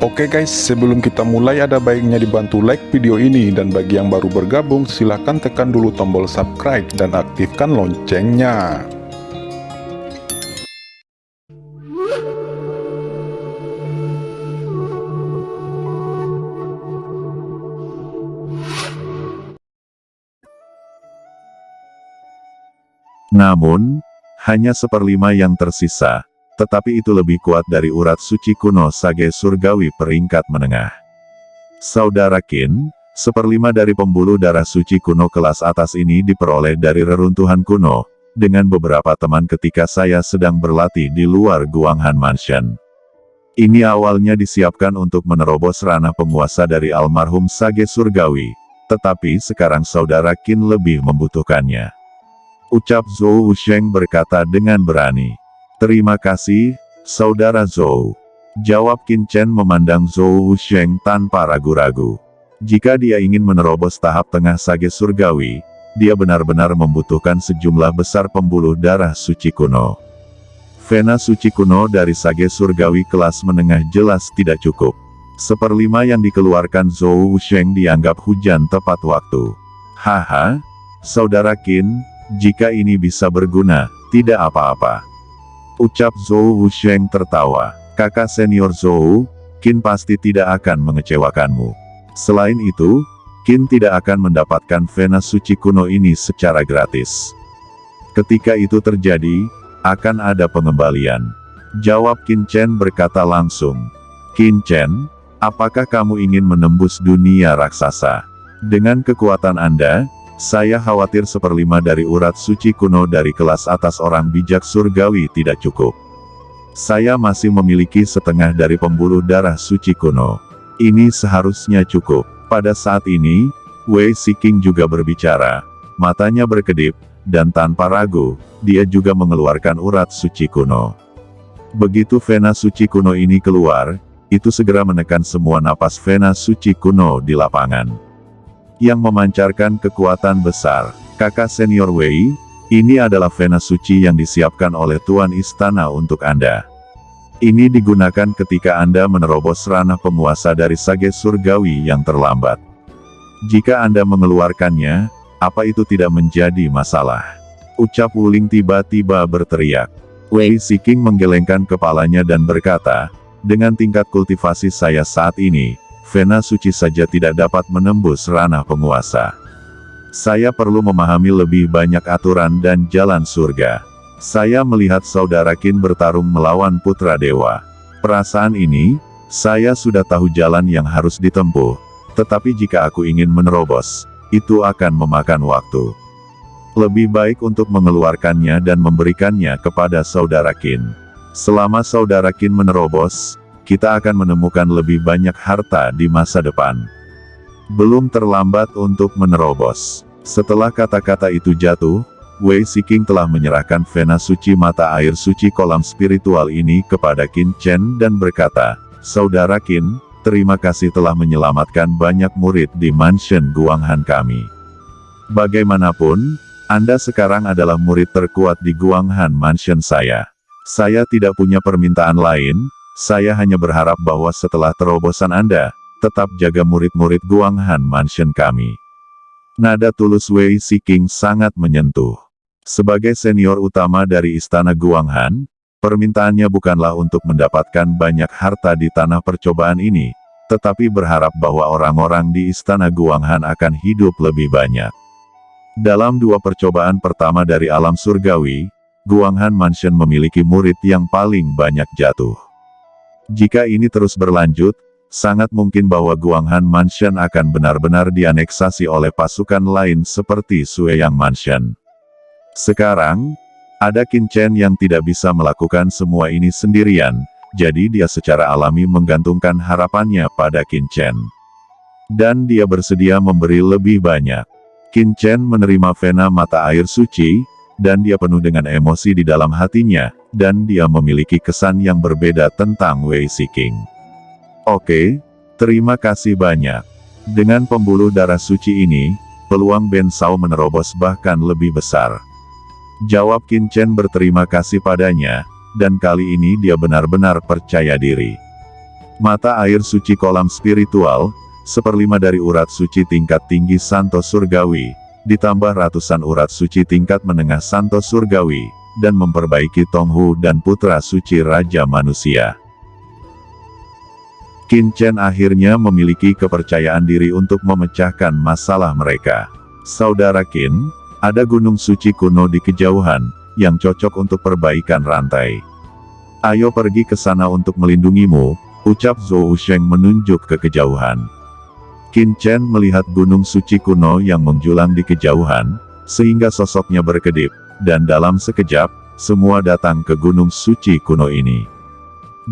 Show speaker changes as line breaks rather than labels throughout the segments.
Oke guys, sebelum kita mulai ada baiknya dibantu like video ini, dan bagi yang baru bergabung silahkan tekan dulu tombol subscribe dan aktifkan loncengnya.
Namun, hanya 1/5 yang tersisa, tetapi itu lebih kuat dari urat suci kuno Sage Surgawi peringkat menengah. Saudara Qin, 1/5 dari pembuluh darah suci kuno kelas atas ini diperoleh dari reruntuhan kuno, dengan beberapa teman ketika saya sedang berlatih di luar Guanghan Mansion. Ini awalnya disiapkan untuk menerobos ranah penguasa dari almarhum Sage Surgawi, tetapi sekarang saudara Qin lebih membutuhkannya. Ucap Zhou Wusheng berkata dengan berani. Terima kasih, saudara Zhou. Jawab Qin Chen memandang Zhou Wusheng tanpa ragu-ragu. Jika dia ingin menerobos tahap tengah Sage Surgawi, dia benar-benar membutuhkan sejumlah besar pembuluh darah suci kuno. Vena suci kuno dari Sage Surgawi kelas menengah jelas tidak cukup. 1/5 yang dikeluarkan Zhou Wusheng dianggap hujan tepat waktu. Haha, saudara Qin, jika ini bisa berguna, tidak apa-apa. Ucap Zhou Wusheng tertawa. Kakak senior Zhou, Qin pasti tidak akan mengecewakanmu. Selain itu, Qin tidak akan mendapatkan vena suci kuno ini secara gratis. Ketika itu terjadi, akan ada pengembalian. Jawab Qin Chen berkata langsung. Qin Chen, apakah kamu ingin menembus dunia raksasa? Dengan kekuatan Anda, saya khawatir 1/5 dari urat suci kuno dari kelas atas orang bijak surgawi tidak cukup. Saya masih memiliki setengah dari pembuluh darah suci kuno. Ini seharusnya cukup. Pada saat ini, Wei Siking juga berbicara. Matanya berkedip, dan tanpa ragu, dia juga mengeluarkan urat suci kuno. Begitu vena suci kuno ini keluar, itu segera menekan semua napas vena suci kuno di lapangan. Yang memancarkan kekuatan besar. Kakak senior Wei, ini adalah vena suci yang disiapkan oleh Tuan Istana untuk Anda. Ini digunakan ketika Anda menerobos ranah penguasa dari Sage Surgawi yang terlambat. Jika Anda mengeluarkannya, apa itu tidak menjadi masalah? Ucap Wuling tiba-tiba berteriak. Wei Siking menggelengkan kepalanya dan berkata, dengan tingkat kultivasi saya saat ini, vena suci saja tidak dapat menembus ranah penguasa. Saya perlu memahami lebih banyak aturan dan jalan surga. Saya melihat saudara Qin bertarung melawan putra dewa. Perasaan ini, saya sudah tahu jalan yang harus ditempuh, tetapi jika aku ingin menerobos, itu akan memakan waktu. Lebih baik untuk mengeluarkannya dan memberikannya kepada saudara Qin. Selama saudara Qin menerobos, kita akan menemukan lebih banyak harta di masa depan. Belum terlambat untuk menerobos. Setelah kata-kata itu jatuh, Wei Siking telah menyerahkan vena suci mata air suci kolam spiritual ini kepada Qin Chen dan berkata, Saudara Qin, terima kasih telah menyelamatkan banyak murid di mansion Guanghan kami. Bagaimanapun, Anda sekarang adalah murid terkuat di Guanghan Mansion saya. Saya tidak punya permintaan lain. Saya hanya berharap bahwa setelah terobosan Anda, tetap jaga murid-murid Guanghan Mansion kami. Nada tulus Wei Siking sangat menyentuh. Sebagai senior utama dari Istana Guanghan, permintaannya bukanlah untuk mendapatkan banyak harta di tanah percobaan ini, tetapi berharap bahwa orang-orang di Istana Guanghan akan hidup lebih banyak. Dalam 2 percobaan pertama dari alam surgawi, Guanghan Mansion memiliki murid yang paling banyak jatuh. Jika ini terus berlanjut, sangat mungkin bahwa Guanghan Mansion akan benar-benar dianeksasi oleh pasukan lain seperti Sueyang Mansion. Sekarang, ada Qin Chen yang tidak bisa melakukan semua ini sendirian, jadi dia secara alami menggantungkan harapannya pada Qin Chen. Dan dia bersedia memberi lebih banyak. Qin Chen menerima vena mata air suci, dan dia penuh dengan emosi di dalam hatinya, dan dia memiliki kesan yang berbeda tentang Wei Siking. Oke, terima kasih banyak. Dengan pembuluh darah suci ini, peluang Ben Sao menerobos bahkan lebih besar. Jawab Qin Chen berterima kasih padanya, dan kali ini dia benar-benar percaya diri. Mata air suci kolam spiritual, 1/5 dari urat suci tingkat tinggi Santo Surgawi, ditambah ratusan urat suci tingkat menengah Santo Surgawi, dan memperbaiki Tonghu dan putra suci Raja Manusia. Qin Chen akhirnya memiliki kepercayaan diri untuk memecahkan masalah mereka. Saudara Qin, ada gunung suci kuno di kejauhan, yang cocok untuk perbaikan rantai. Ayo pergi ke sana untuk melindungimu, ucap Zhou Sheng menunjuk ke kejauhan. Qin Chen melihat gunung suci kuno yang menjulang di kejauhan, sehingga sosoknya berkedip, dan dalam sekejap, semua datang ke gunung suci kuno ini.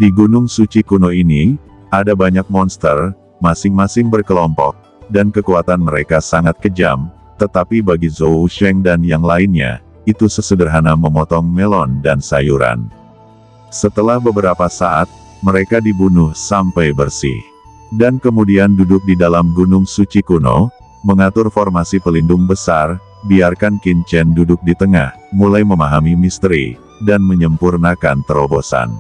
Di gunung suci kuno ini, ada banyak monster, masing-masing berkelompok, dan kekuatan mereka sangat kejam, tetapi bagi Zhou Sheng dan yang lainnya, itu sesederhana memotong melon dan sayuran. Setelah beberapa saat, mereka dibunuh sampai bersih. Dan kemudian duduk di dalam gunung suci kuno, mengatur formasi pelindung besar, biarkan Qin Chen duduk di tengah, mulai memahami misteri, dan menyempurnakan terobosan.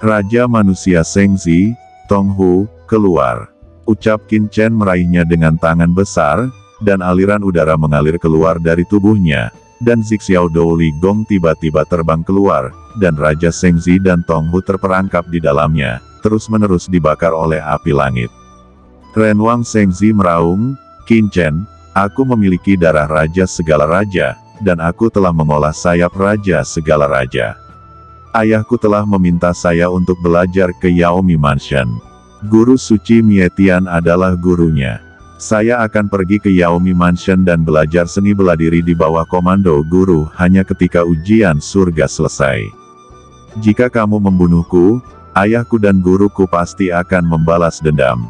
Raja Manusia Shengzi, Tonghu, keluar. Ucap Qin Chen meraihnya dengan tangan besar, dan aliran udara mengalir keluar dari tubuhnya, dan Zixiao Dou Li Gong tiba-tiba terbang keluar, dan Raja Shengzi dan Tonghu terperangkap di dalamnya, terus-menerus dibakar oleh api langit. Renwang Shengzi meraung, Qin Chen, aku memiliki darah Raja segala raja, dan aku telah mengolah sayap Raja segala raja. Ayahku telah meminta saya untuk belajar ke Yaomi Mansion. Guru suci Mietian adalah gurunya. Saya akan pergi ke Yaomi Mansion dan belajar seni bela diri di bawah komando guru hanya ketika ujian surga selesai. Jika kamu membunuhku, ayahku dan guruku pasti akan membalas dendam.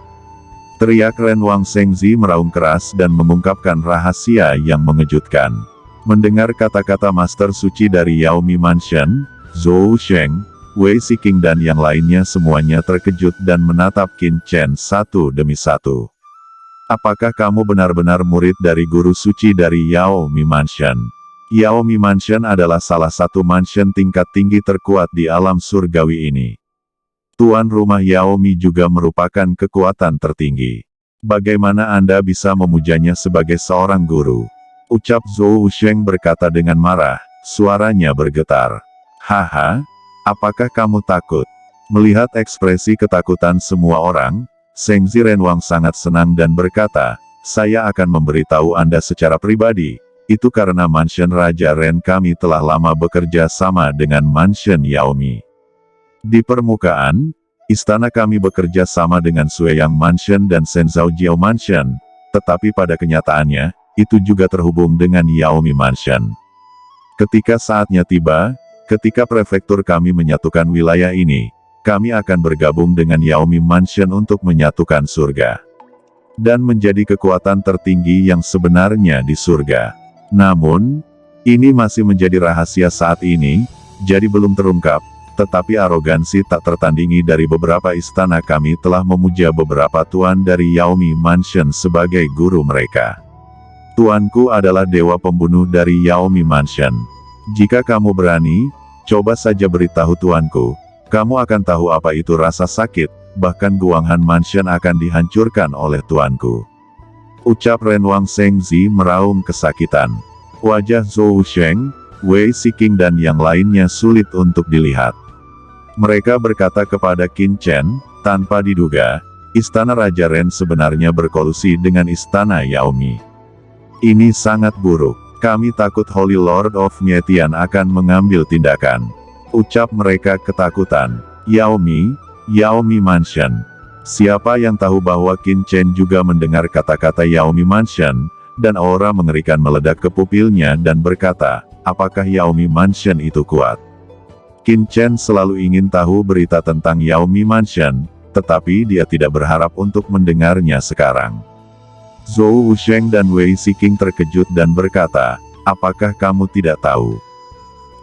Teriak Renwang Shengzi meraung keras dan mengungkapkan rahasia yang mengejutkan. Mendengar kata-kata Master Suci dari Yaomi Mansion, Zhou Sheng, Wei Siking dan yang lainnya semuanya terkejut dan menatap Qin Chen satu demi satu. Apakah kamu benar-benar murid dari guru suci dari Yaomi Mansion? Yaomi Mansion adalah salah satu mansion tingkat tinggi terkuat di alam surgawi ini. Tuan rumah Yaomi juga merupakan kekuatan tertinggi. Bagaimana Anda bisa memujanya sebagai seorang guru? Ucap Zhou Sheng berkata dengan marah, suaranya bergetar. Haha, apakah kamu takut? Melihat ekspresi ketakutan semua orang, Shengzi Renwang sangat senang dan berkata, saya akan memberitahu Anda secara pribadi, itu karena mansion Raja Ren kami telah lama bekerja sama dengan mansion Yaomi. Di permukaan, istana kami bekerja sama dengan Sueyang Mansion dan Shenzhou Jiao Mansion, tetapi pada kenyataannya, itu juga terhubung dengan Yaomi Mansion. Ketika saatnya tiba, ketika prefektur kami menyatukan wilayah ini, kami akan bergabung dengan Yaomi Mansion untuk menyatukan surga. Dan menjadi kekuatan tertinggi yang sebenarnya di surga. Namun, ini masih menjadi rahasia saat ini, jadi belum terungkap, tetapi arogansi tak tertandingi dari beberapa istana kami telah memuja beberapa tuan dari Yaomi Mansion sebagai guru mereka. Tuanku adalah dewa pembunuh dari Yaomi Mansion. Jika kamu berani, coba saja beritahu tuanku, kamu akan tahu apa itu rasa sakit, bahkan Guanghan Mansion akan dihancurkan oleh tuanku. Ucap Renwang Shengzi meraung kesakitan. Wajah Zhou Sheng, Wei Siking dan yang lainnya sulit untuk dilihat. Mereka berkata kepada Qin Chen, tanpa diduga, istana Raja Ren sebenarnya berkolusi dengan istana Yaomi. Ini sangat buruk. Kami takut Holy Lord of Mietian akan mengambil tindakan. Ucap mereka ketakutan. Yaomi Mansion. Siapa yang tahu bahwa Qin Chen juga mendengar kata-kata Yaomi Mansion, dan aura mengerikan meledak ke pupilnya dan berkata, apakah Yaomi Mansion itu kuat? Qin Chen selalu ingin tahu berita tentang Yaomi Mansion, tetapi dia tidak berharap untuk mendengarnya sekarang. Zhou Sheng dan Wei Siking terkejut dan berkata, apakah kamu tidak tahu?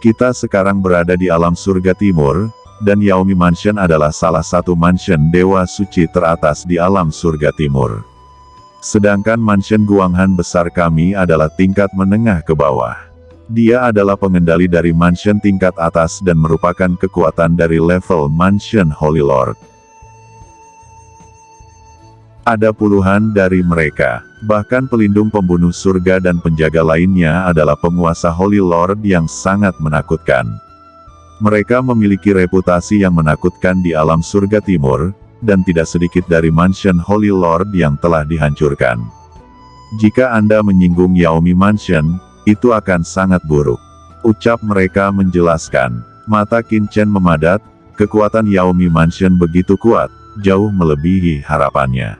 Kita sekarang berada di alam surga timur, dan Yaomi Mansion adalah salah satu mansion dewa suci teratas di alam surga timur. Sedangkan mansion Guanghan besar kami adalah tingkat menengah ke bawah. Dia adalah pengendali dari mansion tingkat atas dan merupakan kekuatan dari level mansion Holy Lord. Ada puluhan dari mereka. Bahkan pelindung pembunuh surga dan penjaga lainnya adalah penguasa Holy Lord yang sangat menakutkan. Mereka memiliki reputasi yang menakutkan di alam surga timur, dan tidak sedikit dari mansion Holy Lord yang telah dihancurkan. Jika Anda menyinggung Yaomi Mansion, itu akan sangat buruk. Ucap mereka menjelaskan. Mata Qin Chen memadat, kekuatan Yaomi Mansion begitu kuat, jauh melebihi harapannya.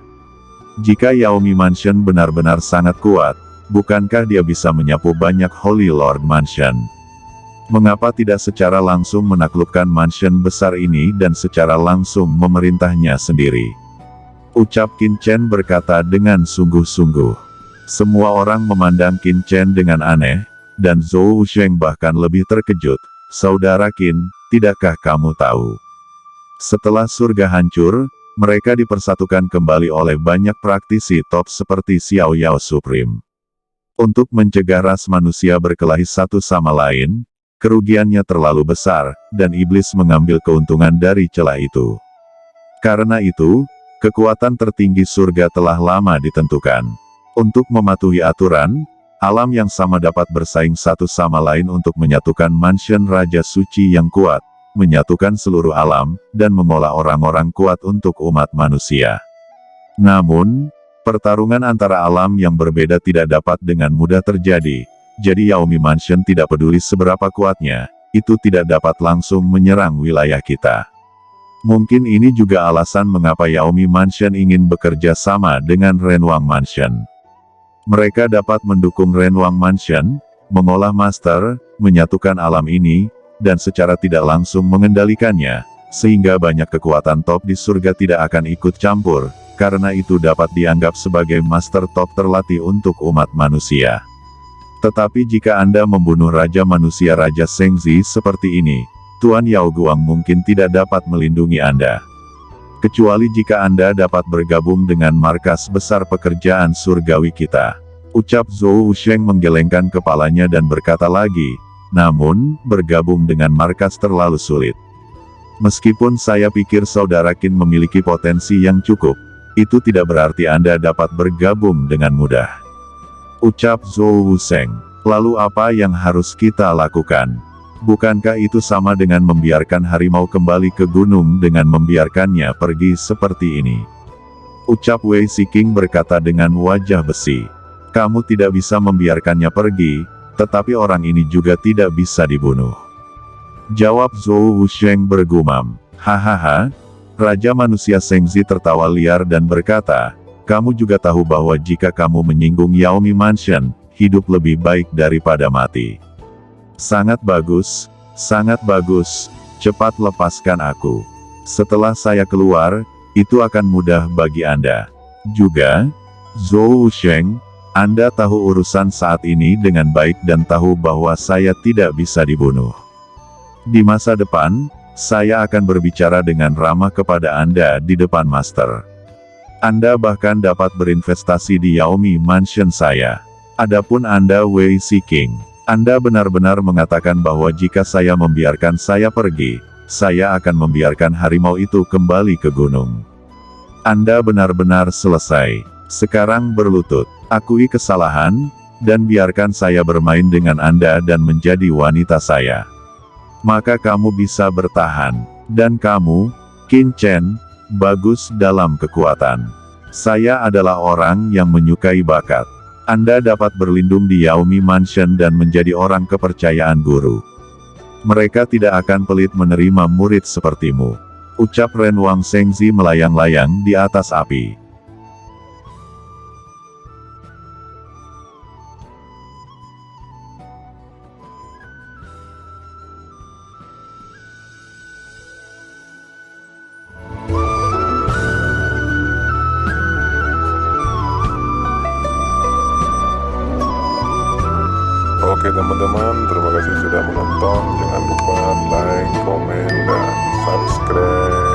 Jika Yaomi Mansion benar-benar sangat kuat, bukankah dia bisa menyapu banyak Holy Lord Mansion? Mengapa tidak secara langsung menaklukkan mansion besar ini dan secara langsung memerintahnya sendiri? Ucap Qin Chen berkata dengan sungguh-sungguh. Semua orang memandang Qin Chen dengan aneh, dan Zhou Wusheng bahkan lebih terkejut. Saudara Qin, tidakkah kamu tahu? Setelah surga hancur, mereka dipersatukan kembali oleh banyak praktisi top seperti Xiao Yao Supreme. Untuk mencegah ras manusia berkelahi satu sama lain, kerugiannya terlalu besar, dan iblis mengambil keuntungan dari celah itu. Karena itu, kekuatan tertinggi surga telah lama ditentukan. Untuk mematuhi aturan, alam yang sama dapat bersaing satu sama lain untuk menyatukan mansion Raja Suci yang kuat, menyatukan seluruh alam, dan mengolah orang-orang kuat untuk umat manusia. Namun, pertarungan antara alam yang berbeda tidak dapat dengan mudah terjadi, jadi Yaomi Mansion tidak peduli seberapa kuatnya, itu tidak dapat langsung menyerang wilayah kita. Mungkin ini juga alasan mengapa Yaomi Mansion ingin bekerja sama dengan Renwang Mansion. Mereka dapat mendukung Renwang Mansion, mengolah master, menyatukan alam ini, dan secara tidak langsung mengendalikannya, sehingga banyak kekuatan top di surga tidak akan ikut campur, karena itu dapat dianggap sebagai master top terlatih untuk umat manusia. Tetapi jika Anda membunuh Raja Manusia Raja Shengzi seperti ini, Tuan Yao Guang mungkin tidak dapat melindungi Anda. Kecuali jika Anda dapat bergabung dengan markas besar pekerjaan surgawi kita. Ucap Zhou Wusheng menggelengkan kepalanya dan berkata lagi, namun, bergabung dengan markas terlalu sulit. Meskipun saya pikir saudara Qin memiliki potensi yang cukup, itu tidak berarti Anda dapat bergabung dengan mudah. Ucap Zhou Wusheng. Lalu apa yang harus kita lakukan? Bukankah itu sama dengan membiarkan harimau kembali ke gunung dengan membiarkannya pergi seperti ini? Ucap Wei Siking berkata dengan wajah besi. Kamu tidak bisa membiarkannya pergi, tetapi orang ini juga tidak bisa dibunuh. Jawab Zhou Wusheng bergumam. Hahaha. Raja Manusia Shengzi tertawa liar dan berkata, kamu juga tahu bahwa jika kamu menyinggung Yaomi Mansion, hidup lebih baik daripada mati. Sangat bagus, cepat lepaskan aku. Setelah saya keluar, itu akan mudah bagi Anda. Juga, Zhou Wusheng, Anda tahu urusan saat ini dengan baik dan tahu bahwa saya tidak bisa dibunuh. Di masa depan, saya akan berbicara dengan ramah kepada Anda di depan Master. Anda bahkan dapat berinvestasi di Yaomi Mansion saya. Adapun Anda Wei Siking, Anda benar-benar mengatakan bahwa jika saya membiarkan saya pergi, saya akan membiarkan harimau itu kembali ke gunung. Anda benar-benar selesai. Sekarang berlutut, akui kesalahan, dan biarkan saya bermain dengan Anda dan menjadi wanita saya. Maka kamu bisa bertahan. Dan kamu, Qin Chen, bagus dalam kekuatan. Saya adalah orang yang menyukai bakat. Anda dapat berlindung di Yaomi Mansion dan menjadi orang kepercayaan guru. Mereka tidak akan pelit menerima murid sepertimu. Ucap Renwang Shengzi melayang-layang di atas api.
Oke teman-teman, terima kasih sudah menonton. Jangan lupa like, komen, dan subscribe.